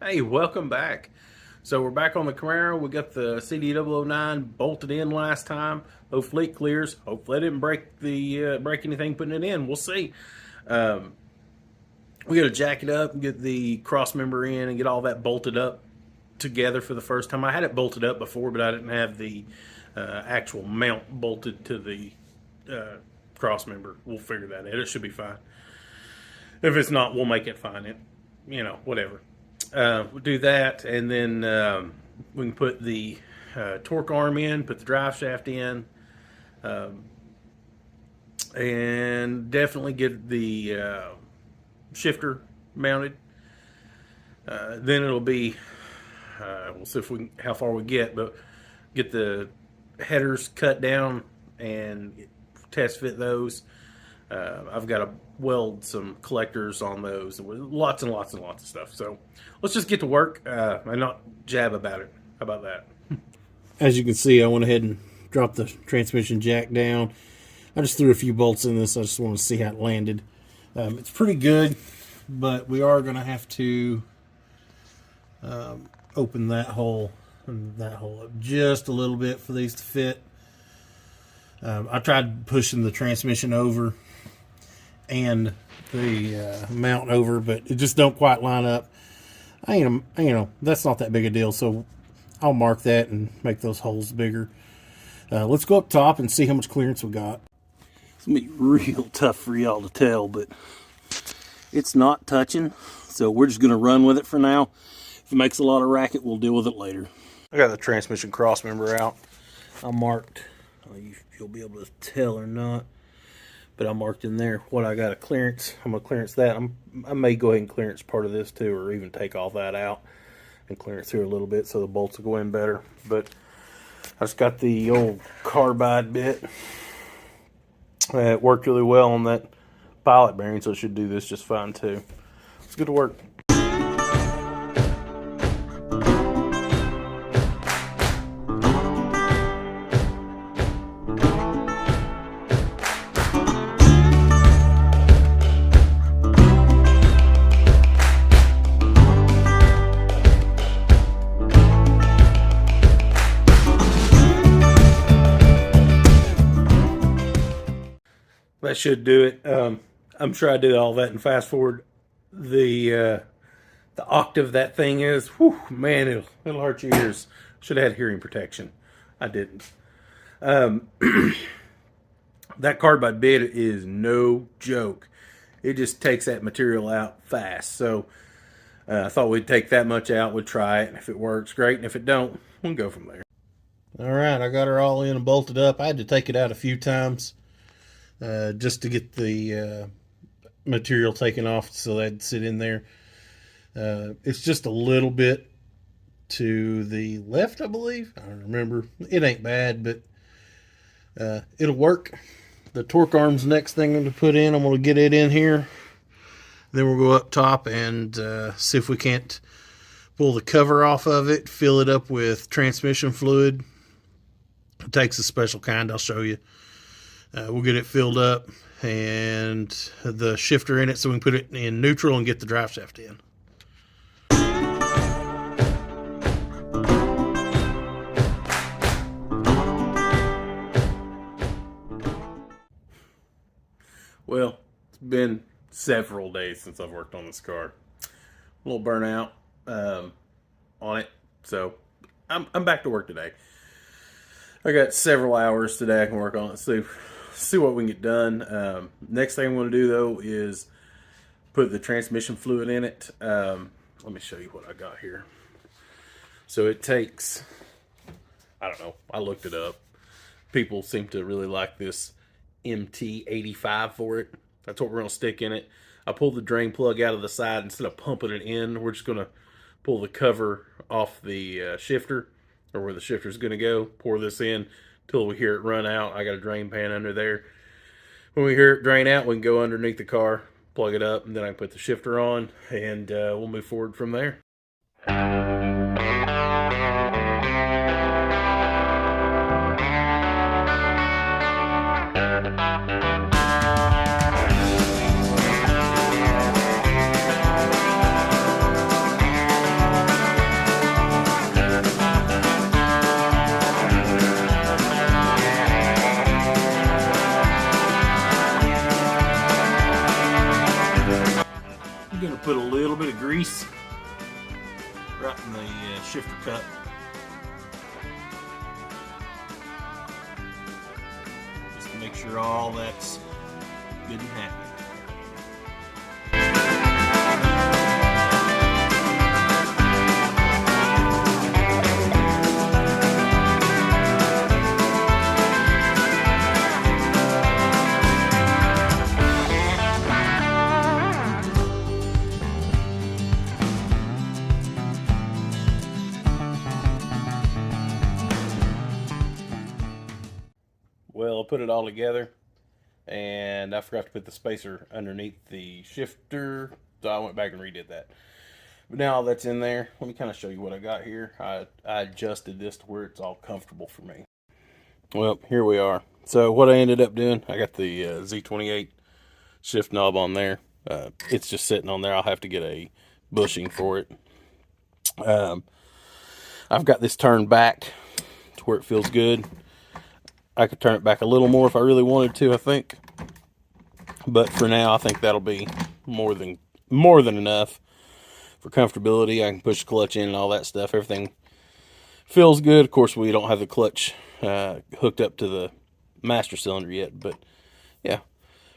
Hey, welcome back. So we're back on the Camaro. We got the CD009 bolted in last time. Hopefully it clears. Hopefully I didn't break anything putting it in. We'll see. We got to jack it up and get the cross member in and get all that bolted up together for the first time. I had it bolted up before, but I didn't have the actual mount bolted to the cross member. We'll figure that out. It should be fine. If it's not, we'll make it fine. Whatever. We'll do that, and then we can put the torque arm in, put the drive shaft in, and definitely get the shifter mounted. Then it'll be, we'll see how far we get, but get the headers cut down and test fit those. I've got to weld some collectors on those, lots and lots and lots of stuff. So let's just get to work and not jab about it. How about that? As you can see, I went ahead and dropped the transmission jack down. I just threw a few bolts in this. I just want to see how it landed. It's pretty good, but we are going to have to open that hole and that hole up just a little bit for these to fit. I tried pushing the transmission over and the mount over, but it just don't quite line up. That's not that big a deal, so I'll mark that and make those holes bigger. Let's go up top and see how much clearance we got. It's gonna be real tough for y'all to tell, but it's not touching, so we're just gonna run with it for now. If it makes a lot of racket, we'll deal with it later. I got the transmission cross member out. I marked, you'll be able to tell or not, but I marked in there what I got to clearance. I'm going to clearance that. I may go ahead and clearance part of this too, or even take all that out and clearance through a little bit so the bolts will go in better. But I just got the old carbide bit. It worked really well on that pilot bearing, so it should do this just fine too. Let's get to work. That should do it. I'm sure I did all that and fast forward. The octave that thing is, whew, man, it'll hurt your ears. Should have had hearing protection. I didn't. That carbide bit is no joke. It just takes that material out fast. So I thought we'd take that much out. We'd try it. And if it works, great. And if it don't, we'll go from there. All right, I got her all in and bolted up. I had to take it out a few times. Just to get the material taken off so that'd sit in there. It's just a little bit to the left, I believe. I don't remember. It ain't bad, but it'll work. The torque arm's the next thing I'm going to put in. I'm going to get it in here. Then we'll go up top and see if we can't pull the cover off of it, fill it up with transmission fluid. It takes a special kind, I'll show you. We'll get it filled up and the shifter in it so we can put it in neutral and get the drive shaft in. Well, it's been several days since I've worked on this car. A little burnout on it, so I'm back to work today. I got several hours today I can work on it. See what we can get done. Next thing I'm going to do though is put the transmission fluid in it. Let me show you what I got here. So it takes, I don't know, I looked it up. People seem to really like this MT85 for it. That's what we're going to stick in it. I pulled the drain plug out of the side instead of pumping it in. We're just going to pull the cover off the shifter, or where the shifter is going to go. Pour this in till we hear it run out. I got a drain pan under there. When we hear it drain out, we can go underneath the car, plug it up, and then I can put the shifter on, and we'll move forward from there. little bit of grease right in the shifter cup. Just to make sure all that's good and happy. Well, I put it all together, and I forgot to put the spacer underneath the shifter, so I went back and redid that. But now all that's in there, let me kind of show you what I got here. I adjusted this to where it's all comfortable for me. Well, here we are. So what I ended up doing, I got the Z28 shift knob on there. It's just sitting on there. I'll have to get a bushing for it. I've got this turned back to where it feels good. I could turn it back a little more if I really wanted to, I think. But for now, I think that'll be more than enough for comfortability. I can push the clutch in and all that stuff. Everything feels good. Of course, we don't have the clutch hooked up to the master cylinder yet. But yeah,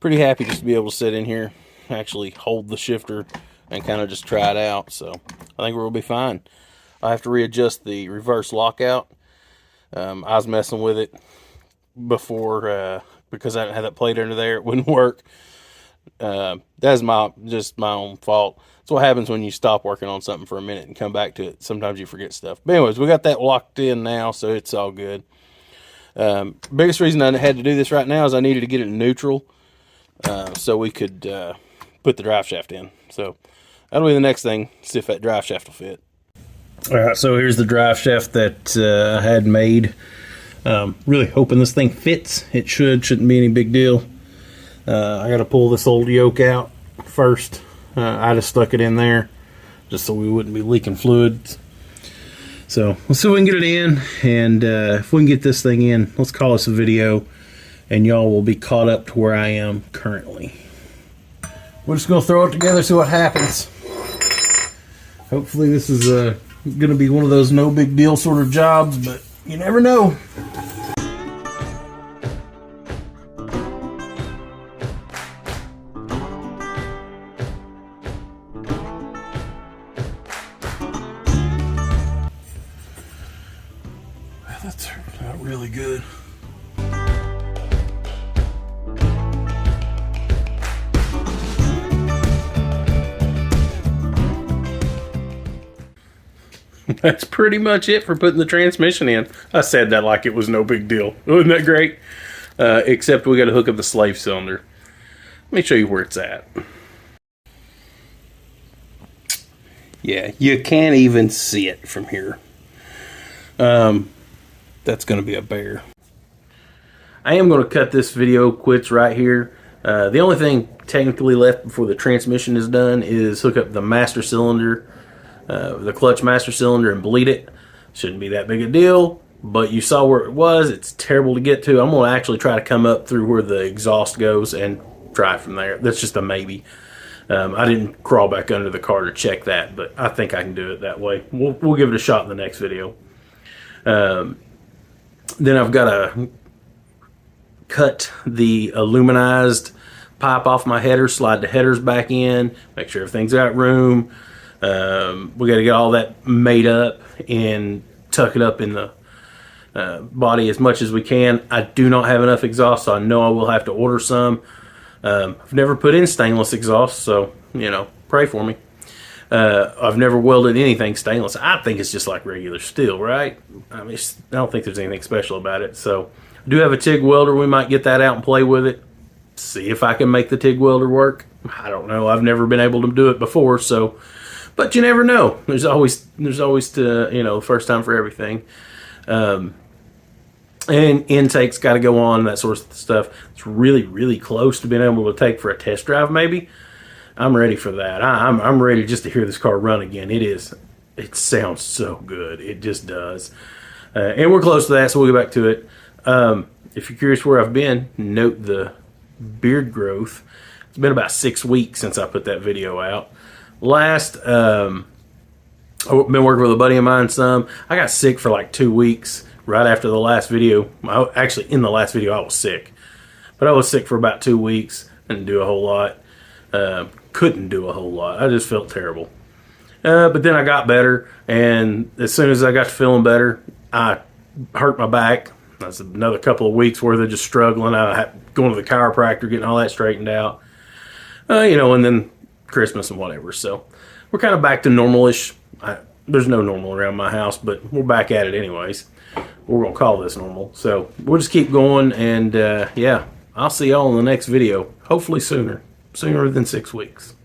pretty happy just to be able to sit in here, actually hold the shifter, and kind of just try it out. So I think we'll be fine. I have to readjust the reverse lockout. I was messing with it before because I didn't have that plate under there. It wouldn't work. That's just my own fault. That's what happens when you stop working on something for a minute and come back to it. Sometimes you forget stuff. But anyways, we got that locked in now, so it's all good. Biggest reason I had to do this right now is I needed to get it in neutral so we could put the drive shaft in. So that'll be the next thing, see if that drive shaft will fit. Alright, so here's the drive shaft that I had made. Really hoping this thing fits. It shouldn't be any big deal. I got to pull this old yoke out first. I just stuck it in there just so we wouldn't be leaking fluids. So let's see if we can get it in, and if we can get this thing in, let's call this a video, and y'all will be caught up to where I am currently. We're just going to throw it together, see what happens. Hopefully this is going to be one of those no big deal sort of jobs, but you never know. That turned out really good. That's pretty much it for putting the transmission in. I said that like it was no big deal. Wasn't that great? Except we got to hook up the slave cylinder. Let me show you where it's at. Yeah, you can't even see it from here. That's going to be a bear. I am going to cut this video quits right here. The only thing technically left before the transmission is done is hook up the master cylinder, the clutch master cylinder, and bleed it. Shouldn't be that big a deal, but you saw where it was. It's terrible to get to. I'm going to actually try to come up through where the exhaust goes and try it from there. That's just a maybe. I didn't crawl back under the car to check that, but I think I can do it that way. We'll give it a shot in the next video. Then I've got to cut the aluminized pipe off my header, slide the headers back in, make sure everything's got room. We got to get all that made up and tuck it up in the body as much as we can. I do not have enough exhaust, so I know I will have to order some. I've never put in stainless exhaust, so, you know, pray for me. I've never welded anything stainless. I think it's just like regular steel, right? I mean, I don't think there's anything special about it. So I do have a TIG welder. We might get that out and play with it. See if I can make the TIG welder work. I don't know. I've never been able to do it before, so, but you never know. There's always to, you know, first time for everything. And intake's got to go on, that sort of stuff. It's really, really close to being able to take for a test drive, maybe. I'm ready for that. I'm ready just to hear this car run again. It sounds so good. It just does. And we're close to that, so we'll get back to it. If you're curious where I've been, note the beard growth. It's been about 6 weeks since I put that video out. Last, I've been working with a buddy of mine some. I got sick for like 2 weeks right after the last video. Actually, in the last video, I was sick. But I was sick for about 2 weeks. Didn't do a whole lot. Couldn't do a whole lot. I just felt terrible. But then I got better. And as soon as I got to feeling better, I hurt my back. That's another couple of weeks worth of just struggling. I had going to the chiropractor, getting all that straightened out. And then Christmas and whatever. So we're kind of back to normal-ish. There's no normal around my house, but we're back at it anyways. We're going to call this normal. So we'll just keep going, and yeah, I'll see y'all in the next video. Hopefully sooner than 6 weeks.